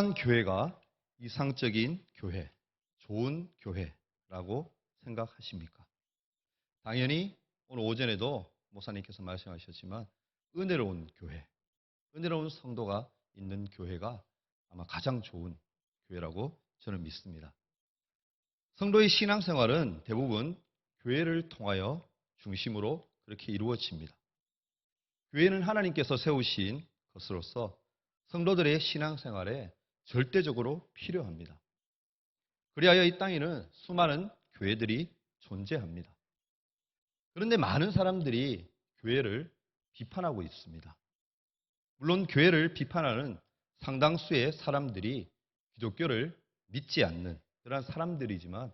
어떠한 교회가 이상적인 교회, 좋은 교회라고 생각하십니까? 당연히 오늘 오전에도 목사님께서 말씀하셨지만 은혜로운 교회, 은혜로운 성도가 있는 교회가 아마 가장 좋은 교회라고 저는 믿습니다. 성도의 신앙생활은 대부분 교회를 통하여 중심으로 그렇게 이루어집니다. 교회는 하나님께서 세우신 것으로서 성도들의 신앙생활에 절대적으로 필요합니다. 그리하여 이 땅에는 수많은 교회들이 존재합니다. 그런데 많은 사람들이 교회를 비판하고 있습니다. 물론 교회를 비판하는 상당수의 사람들이 기독교를 믿지 않는 그런 사람들이지만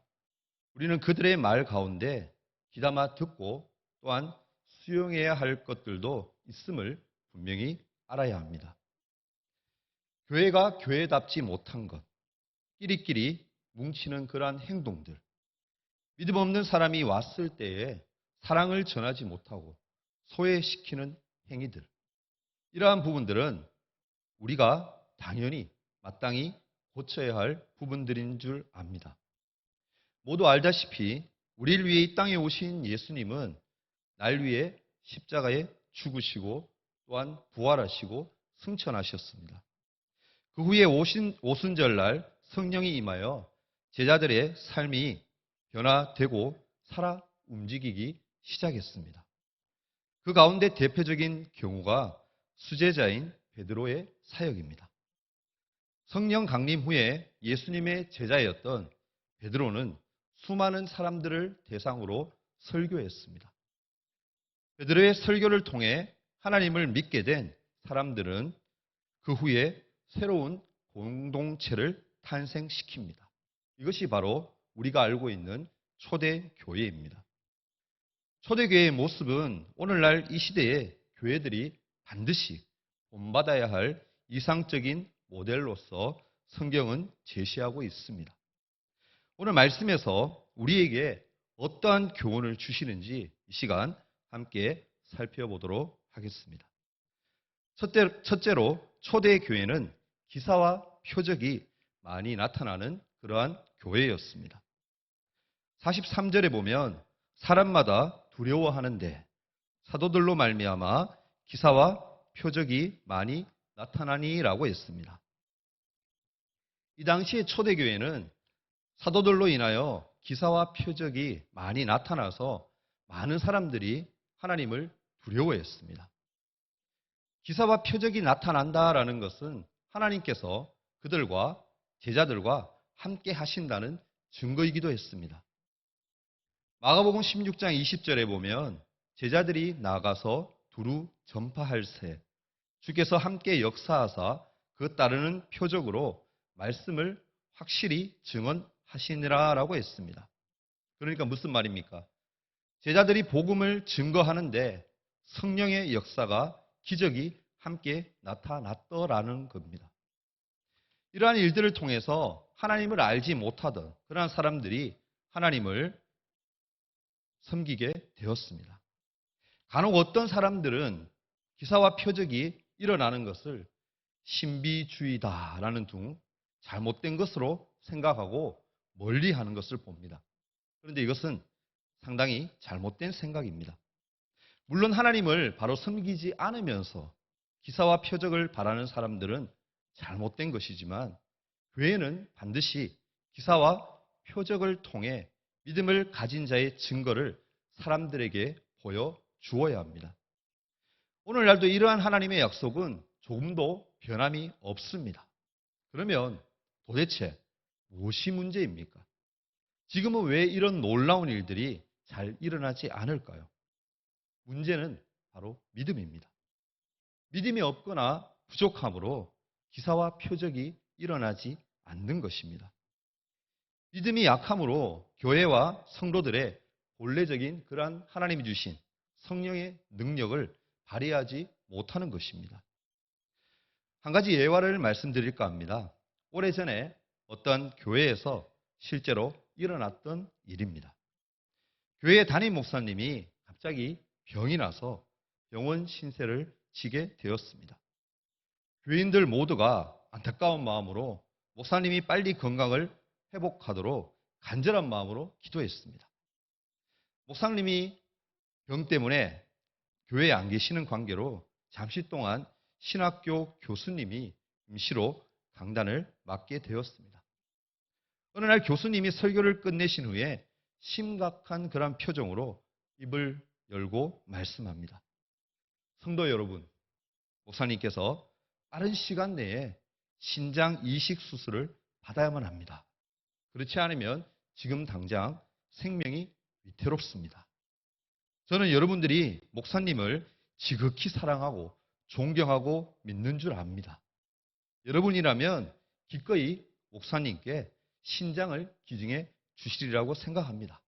우리는 그들의 말 가운데 귀담아 듣고 또한 수용해야 할 것들도 있음을 분명히 알아야 합니다. 교회가 교회답지 못한 것, 끼리끼리 뭉치는 그러한 행동들, 믿음 없는 사람이 왔을 때에 사랑을 전하지 못하고 소외시키는 행위들, 이러한 부분들은 우리가 당연히 마땅히 고쳐야 할 부분들인 줄 압니다. 모두 알다시피 우리를 위해 이 땅에 오신 예수님은 날 위해 십자가에 죽으시고 또한 부활하시고 승천하셨습니다. 그 후에 오순절날 성령이 임하여 제자들의 삶이 변화되고 살아 움직이기 시작했습니다. 그 가운데 대표적인 경우가 수제자인 베드로의 사역입니다. 성령 강림 후에 예수님의 제자였던 베드로는 수많은 사람들을 대상으로 설교했습니다. 베드로의 설교를 통해 하나님을 믿게 된 사람들은 그 후에 새로운 공동체를 탄생시킵니다. 이것이 바로 우리가 알고 있는 초대교회입니다. 초대교회의 모습은 오늘날 이 시대에 교회들이 반드시 본받아야 할 이상적인 모델로서 성경은 제시하고 있습니다. 오늘 말씀에서 우리에게 어떠한 교훈을 주시는지 이 시간 함께 살펴보도록 하겠습니다. 첫째로 초대교회는 기사와 표적이 많이 나타나는 그러한 교회였습니다. 43절에 보면 사람마다 두려워하는데 사도들로 말미암아 기사와 표적이 많이 나타나니라고 했습니다. 이 당시의 초대교회는 사도들로 인하여 기사와 표적이 많이 나타나서 많은 사람들이 하나님을 두려워했습니다. 기사와 표적이 나타난다라는 것은 하나님께서 그들과 제자들과 함께 하신다는 증거이기도 했습니다. 마가복음 16장 20절에 보면 제자들이 나가서 두루 전파할새 주께서 함께 역사하사 그 따르는 표적으로 말씀을 확실히 증언하시니라라고 했습니다. 그러니까 무슨 말입니까? 제자들이 복음을 증거하는데 성령의 역사가 기적이 함께 나타났더라는 겁니다. 이러한 일들을 통해서 하나님을 알지 못하던 그러한 사람들이 하나님을 섬기게 되었습니다. 간혹 어떤 사람들은 기사와 표적이 일어나는 것을 신비주의다라는 등 잘못된 것으로 생각하고 멀리하는 것을 봅니다. 그런데 이것은 상당히 잘못된 생각입니다. 물론 하나님을 바로 섬기지 않으면서 기사와 표적을 바라는 사람들은 잘못된 것이지만 교회는 반드시 기사와 표적을 통해 믿음을 가진 자의 증거를 사람들에게 보여주어야 합니다. 오늘날도 이러한 하나님의 약속은 조금도 변함이 없습니다. 그러면 도대체 무엇이 문제입니까? 지금은 왜 이런 놀라운 일들이 잘 일어나지 않을까요? 문제는 바로 믿음입니다. 믿음이 없거나 부족함으로 기사와 표적이 일어나지 않는 것입니다. 믿음이 약함으로 교회와 성도들의 본래적인 그러한 하나님이 주신 성령의 능력을 발휘하지 못하는 것입니다. 한 가지 예화를 말씀드릴까 합니다. 오래전에 어떤 교회에서 실제로 일어났던 일입니다. 교회 담임 목사님이 갑자기 병이 나서 병원 신세를 지게 되었습니다. 교인들 모두가 안타까운 마음으로 목사님이 빨리 건강을 회복하도록 간절한 마음으로 기도했습니다. 목사님이 병 때문에 교회에 안 계시는 관계로 잠시 동안 신학교 교수님이 임시로 강단을 맡게 되었습니다. 어느 날 교수님이 설교를 끝내신 후에 심각한 그런 표정으로 입을 열고 말씀합니다. 성도 여러분, 목사님께서 빠른 시간 내에 신장 이식 수술을 받아야만 합니다. 그렇지 않으면 지금 당장 생명이 위태롭습니다. 저는 여러분들이 목사님을 지극히 사랑하고 존경하고 믿는 줄 압니다. 여러분이라면 기꺼이 목사님께 신장을 기증해 주시리라고 생각합니다.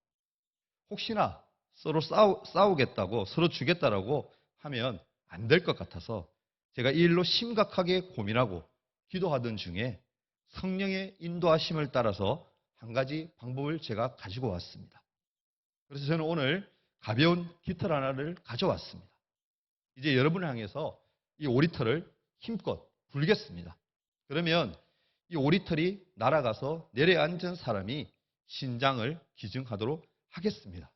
혹시나 서로 싸우겠다고 서로 주겠다라고 하면 안 될 것 같아서 제가 이 일로 심각하게 고민하고 기도하던 중에 성령의 인도하심을 따라서 한 가지 방법을 제가 가지고 왔습니다. 그래서 저는 오늘 가벼운 깃털 하나를 가져왔습니다. 이제 여러분을 향해서 이 오리털을 힘껏 불겠습니다. 그러면 이 오리털이 날아가서 내려앉은 사람이 신장을 기증하도록 하겠습니다.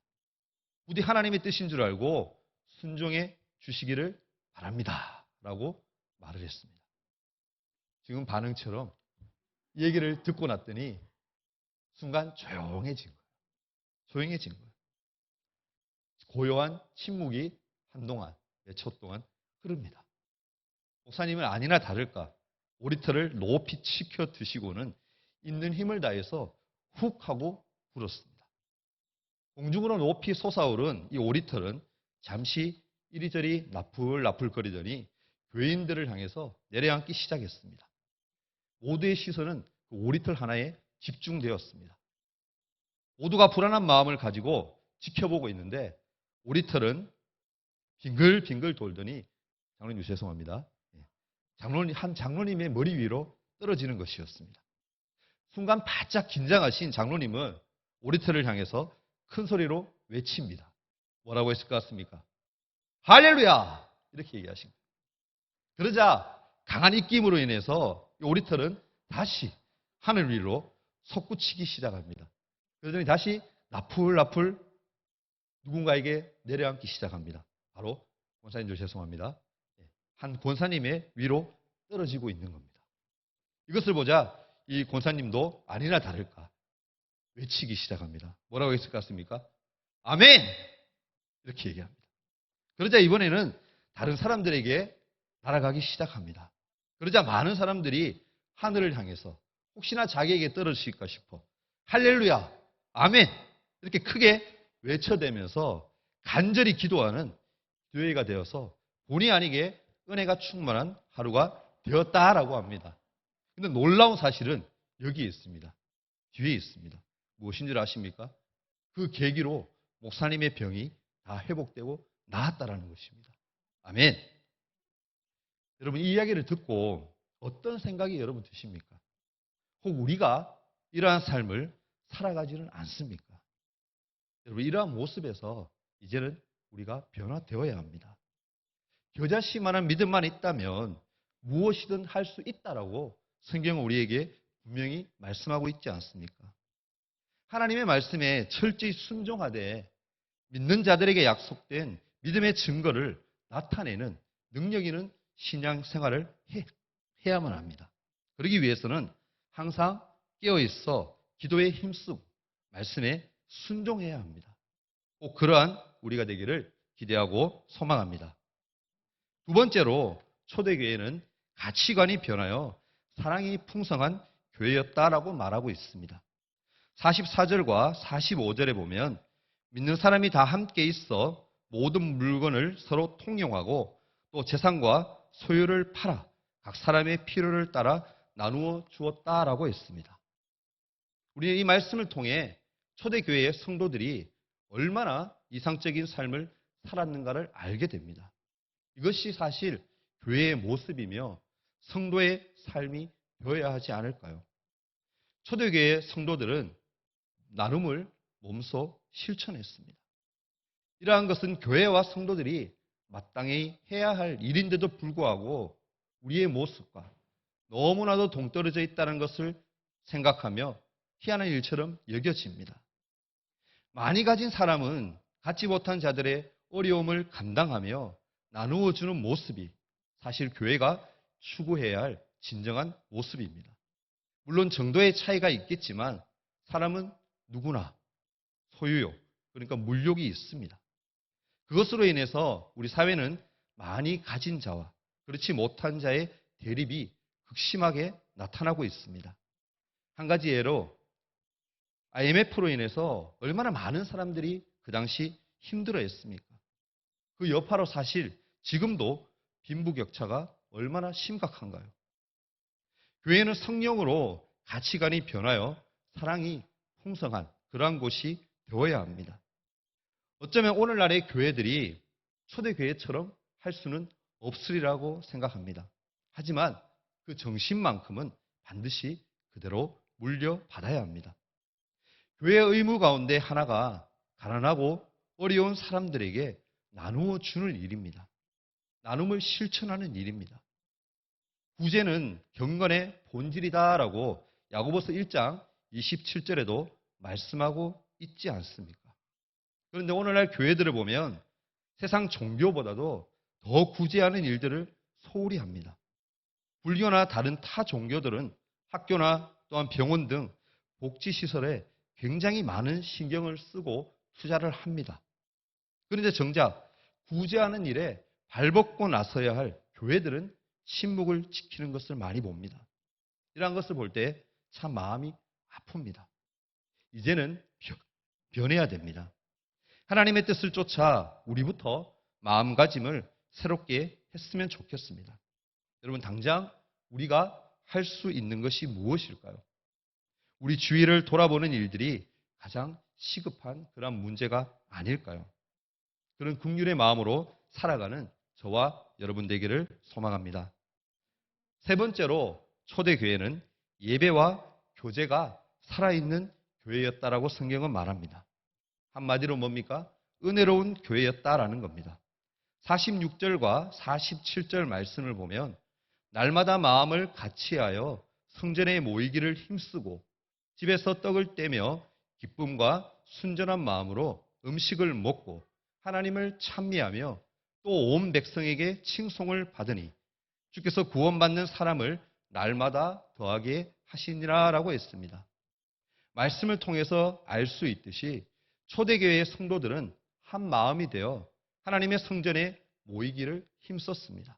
부디 하나님의 뜻인 줄 알고 순종해 주시기를 바랍니다. 라고 말을 했습니다. 지금 반응처럼 이 얘기를 듣고 났더니 순간 조용해진 거예요. 조용해진 거예요. 고요한 침묵이 한동안, 몇 초 동안 흐릅니다. 목사님은 아니나 다를까 오리털을 높이 치켜 드시고는 있는 힘을 다해서 훅 하고 불었습니다. 공중으로 높이 솟아오른 이 오리털은 잠시 이리저리 나풀나풀거리더니 교인들을 향해서 내려앉기 시작했습니다. 모두의 시선은 그 오리털 하나에 집중되었습니다. 모두가 불안한 마음을 가지고 지켜보고 있는데 오리털은 빙글빙글 돌더니 장로님 죄송합니다. 한 장로님의 머리 위로 떨어지는 것이었습니다. 순간 바짝 긴장하신 장로님은 오리털을 향해서 큰 소리로 외칩니다. 뭐라고 했을 것 같습니까? 할렐루야! 이렇게 얘기하신 거예요. 그러자 강한 입김으로 인해서 이 오리털은 다시 하늘 위로 솟구치기 시작합니다. 그러더니 다시 나풀나풀 누군가에게 내려앉기 시작합니다. 바로 권사님들 죄송합니다. 한 권사님의 위로 떨어지고 있는 겁니다. 이것을 보자 이 권사님도 아니나 다를까 외치기 시작합니다. 뭐라고 했을 것 같습니까? 아멘! 이렇게 얘기합니다. 그러자 이번에는 다른 사람들에게 날아가기 시작합니다. 그러자 많은 사람들이 하늘을 향해서 혹시나 자기에게 떨어질까 싶어 할렐루야! 아멘! 이렇게 크게 외쳐대면서 간절히 기도하는 교회가 되어서 본의 아니게 은혜가 충만한 하루가 되었다라고 합니다. 그런데 놀라운 사실은 여기에 있습니다. 뒤에 있습니다. 무엇인 줄 아십니까? 그 계기로 목사님의 병이 다 회복되고 나았다라는 것입니다. 아멘. 여러분 이 이야기를 듣고 어떤 생각이 여러분 드십니까? 혹 우리가 이러한 삶을 살아가지는 않습니까? 여러분 이러한 모습에서 이제는 우리가 변화되어야 합니다. 겨자씨만한 믿음만 있다면 무엇이든 할 수 있다라고 성경은 우리에게 분명히 말씀하고 있지 않습니까? 하나님의 말씀에 철저히 순종하되 믿는 자들에게 약속된 믿음의 증거를 나타내는 능력 있는 신앙 생활을 해야만 합니다. 그러기 위해서는 항상 깨어있어 기도에 힘쓰고 말씀에 순종해야 합니다. 꼭 그러한 우리가 되기를 기대하고 소망합니다. 두 번째로 초대교회는 가치관이 변하여 사랑이 풍성한 교회였다라고 말하고 있습니다. 44절과 45절에 보면 믿는 사람이 다 함께 있어 모든 물건을 서로 통용하고 또 재산과 소유를 팔아 각 사람의 필요를 따라 나누어 주었다라고 했습니다. 우리는 이 말씀을 통해 초대교회의 성도들이 얼마나 이상적인 삶을 살았는가를 알게 됩니다. 이것이 사실 교회의 모습이며 성도의 삶이 되어야 하지 않을까요? 초대교회의 성도들은 나눔을 몸소 실천했습니다. 이러한 것은 교회와 성도들이 마땅히 해야 할 일인데도 불구하고 우리의 모습과 너무나도 동떨어져 있다는 것을 생각하며 희한한 일처럼 여겨집니다. 많이 가진 사람은 갖지 못한 자들의 어려움을 감당하며 나누어 주는 모습이 사실 교회가 추구해야 할 진정한 모습입니다. 물론 정도의 차이가 있겠지만 사람은 누구나 소유욕, 그러니까 물욕이 있습니다. 그것으로 인해서 우리 사회는 많이 가진 자와 그렇지 못한 자의 대립이 극심하게 나타나고 있습니다. 한 가지 예로 IMF로 인해서 얼마나 많은 사람들이 그 당시 힘들어했습니까? 그 여파로 사실 지금도 빈부격차가 얼마나 심각한가요? 교회는 성령으로 가치관이 변하여 사랑이 풍성한 그러한 곳이 되어야 합니다. 어쩌면 오늘날의 교회들이 초대교회처럼 할 수는 없으리라고 생각합니다. 하지만 그 정신만큼은 반드시 그대로 물려받아야 합니다. 교회의 의무 가운데 하나가 가난하고 어려운 사람들에게 나누어 주는 일입니다. 나눔을 실천하는 일입니다. 구제는 경건의 본질이다라고 야고보서 1장 27절에도 말씀하고 있지 않습니까? 그런데 오늘날 교회들을 보면 세상 종교보다도 더 구제하는 일들을 소홀히 합니다. 불교나 다른 타 종교들은 학교나 또한 병원 등 복지시설에 굉장히 많은 신경을 쓰고 투자를 합니다. 그런데 정작 구제하는 일에 발벗고 나서야 할 교회들은 침묵을 지키는 것을 많이 봅니다. 이러한 것을 볼 때 참 마음이 아픕니다. 이제는 변해야 됩니다. 하나님의 뜻을 쫓아 우리부터 마음가짐을 새롭게 했으면 좋겠습니다. 여러분, 당장 우리가 할 수 있는 것이 무엇일까요? 우리 주위를 돌아보는 일들이 가장 시급한 그런 문제가 아닐까요? 그런 긍휼의 마음으로 살아가는 저와 여러분 되기를 소망합니다. 세 번째로 초대교회는 예배와 교제가 살아있는 교회였다라고 성경은 말합니다. 한마디로 뭡니까? 은혜로운 교회였다라는 겁니다. 46절과 47절 말씀을 보면 날마다 마음을 같이하여 성전에 모이기를 힘쓰고 집에서 떡을 떼며 기쁨과 순전한 마음으로 음식을 먹고 하나님을 찬미하며 또 온 백성에게 칭송을 받으니 주께서 구원받는 사람을 날마다 더하게 하시니라라고 했습니다. 말씀을 통해서 알 수 있듯이 초대교회의 성도들은 한 마음이 되어 하나님의 성전에 모이기를 힘썼습니다.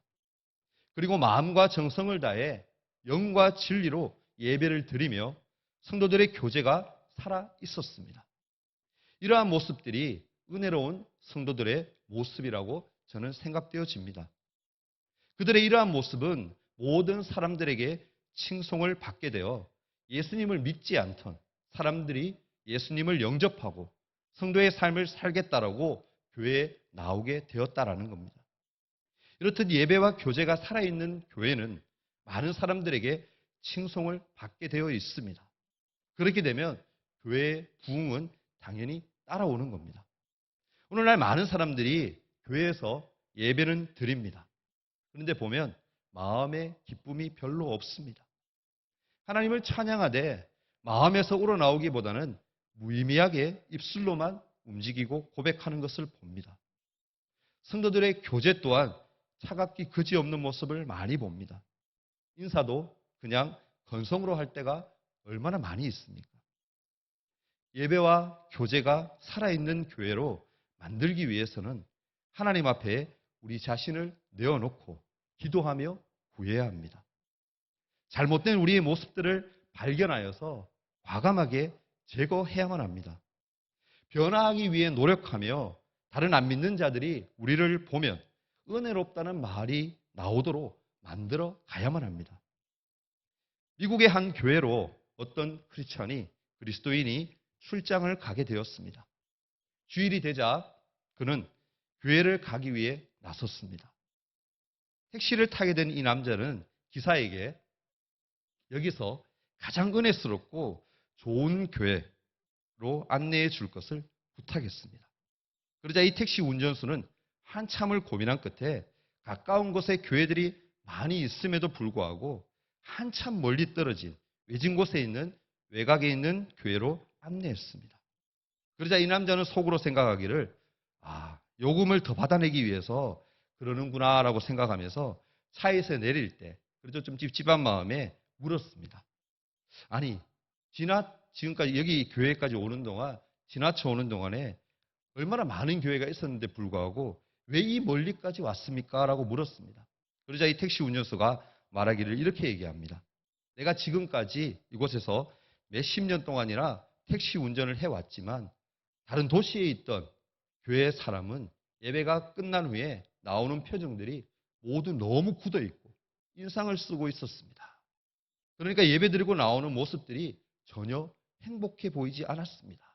그리고 마음과 정성을 다해 영과 진리로 예배를 드리며 성도들의 교제가 살아 있었습니다. 이러한 모습들이 은혜로운 성도들의 모습이라고 저는 생각되어집니다. 그들의 이러한 모습은 모든 사람들에게 칭송을 받게 되어 예수님을 믿지 않던 사람들이 예수님을 영접하고 성도의 삶을 살겠다라고 교회에 나오게 되었다라는 겁니다. 이렇듯 예배와 교제가 살아있는 교회는 많은 사람들에게 칭송을 받게 되어 있습니다. 그렇게 되면 교회의 부흥은 당연히 따라오는 겁니다. 오늘날 많은 사람들이 교회에서 예배는 드립니다. 그런데 보면 마음의 기쁨이 별로 없습니다. 하나님을 찬양하되 마음에서 우러나오기보다는 무의미하게 입술로만 움직이고 고백하는 것을 봅니다. 성도들의 교제 또한 차갑기 그지없는 모습을 많이 봅니다. 인사도 그냥 건성으로 할 때가 얼마나 많이 있습니까? 예배와 교제가 살아있는 교회로 만들기 위해서는 하나님 앞에 우리 자신을 내어놓고 기도하며 구해야 합니다. 잘못된 우리의 모습들을 발견하여서 과감하게 제거해야만 합니다. 변화하기 위해 노력하며 다른 안 믿는 자들이 우리를 보면 은혜롭다는 말이 나오도록 만들어 가야만 합니다. 미국의 한 교회로 어떤 크리스찬이 그리스도인이 출장을 가게 되었습니다. 주일이 되자 그는 교회를 가기 위해 나섰습니다. 택시를 타게 된 이 남자는 기사에게 여기서 가장 은혜스럽고 좋은 교회로 안내해 줄 것을 부탁했습니다. 그러자 이 택시 운전수는 한참을 고민한 끝에 가까운 곳에 교회들이 많이 있음에도 불구하고 한참 멀리 떨어진 외진 곳에 있는 외곽에 있는 교회로 안내했습니다. 그러자 이 남자는 속으로 생각하기를 요금을 더 받아내기 위해서 그러는구나라고 생각하면서 차에서 내릴 때 그래도 좀 찝찝한 마음에 물었습니다. 아니, 지금까지 여기 교회까지 오는 동안, 지나쳐 오는 동안에 얼마나 많은 교회가 있었는데 불구하고 왜 이 멀리까지 왔습니까? 라고 물었습니다. 그러자 이 택시 운전수가 말하기를 이렇게 얘기합니다. 내가 지금까지 이곳에서 몇십 년 동안이나 택시 운전을 해왔지만 다른 도시에 있던 교회 사람은 예배가 끝난 후에 나오는 표정들이 모두 너무 굳어있고 인상을 쓰고 있었습니다. 그러니까 예배 드리고 나오는 모습들이 전혀 행복해 보이지 않았습니다.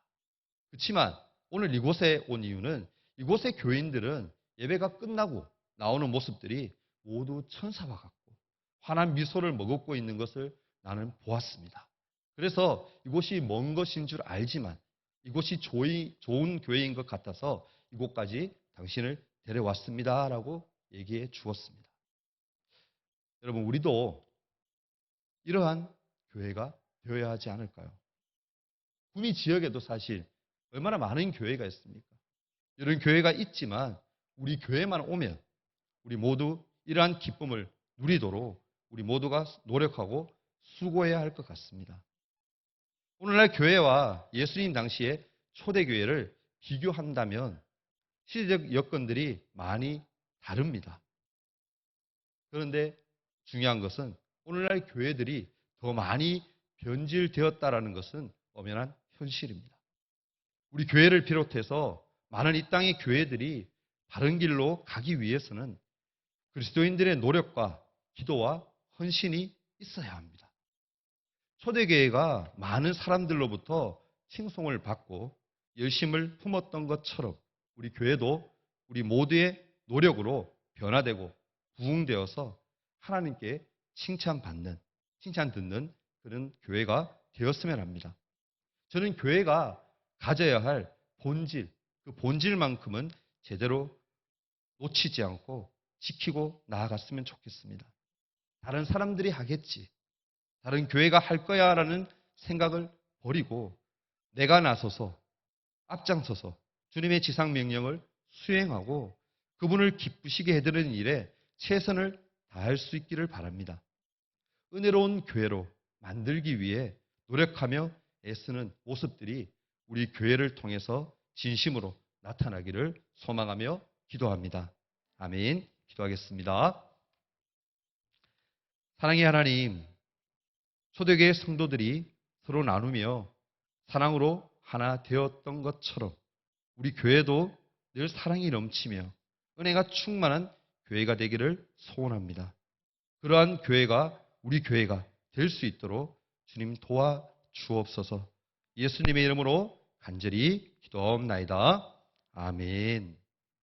그렇지만 오늘 이곳에 온 이유는 이곳의 교인들은 예배가 끝나고 나오는 모습들이 모두 천사와 같고 환한 미소를 머금고 있는 것을 나는 보았습니다. 그래서 이곳이 먼 것인 줄 알지만 이곳이 좋은 교회인 것 같아서 이곳까지 당신을 데려왔습니다. 라고 얘기해 주었습니다. 여러분, 우리도 이러한 교회가 되어야 하지 않을까요? 구미 지역에도 사실 얼마나 많은 교회가 있습니까? 이런 교회가 있지만 우리 교회만 오면 우리 모두 이러한 기쁨을 누리도록 우리 모두가 노력하고 수고해야 할 것 같습니다. 오늘날 교회와 예수님 당시의 초대교회를 비교한다면 시대적 여건들이 많이 다릅니다. 그런데 중요한 것은 오늘날 교회들이 더 많이 변질되었다라는 것은 엄연한 현실입니다. 우리 교회를 비롯해서 많은 이 땅의 교회들이 바른 길로 가기 위해서는 그리스도인들의 노력과 기도와 헌신이 있어야 합니다. 초대교회가 많은 사람들로부터 칭송을 받고 열심을 품었던 것처럼 우리 교회도 우리 모두의 노력으로 변화되고 부흥되어서 하나님께 칭찬 듣는 그런 교회가 되었으면 합니다. 저는 교회가 가져야 할 본질, 그 본질만큼은 제대로 놓치지 않고 지키고 나아갔으면 좋겠습니다. 다른 사람들이 하겠지, 다른 교회가 할 거야 라는 생각을 버리고 내가 나서서 앞장서서 주님의 지상명령을 수행하고 그분을 기쁘시게 해드리는 일에 최선을 다할 수 있기를 바랍니다. 은혜로운 교회로 만들기 위해 노력하며 애쓰는 모습들이 우리 교회를 통해서 진심으로 나타나기를 소망하며 기도합니다. 아멘. 기도하겠습니다. 사랑의 하나님, 초대교회 성도들이 서로 나누며 사랑으로 하나 되었던 것처럼 우리 교회도 늘 사랑이 넘치며 은혜가 충만한 교회가 되기를 소원합니다. 그러한 교회가 우리 교회가 될 수 있도록 주님 도와주옵소서. 예수님의 이름으로 간절히 기도하옵나이다. 아멘.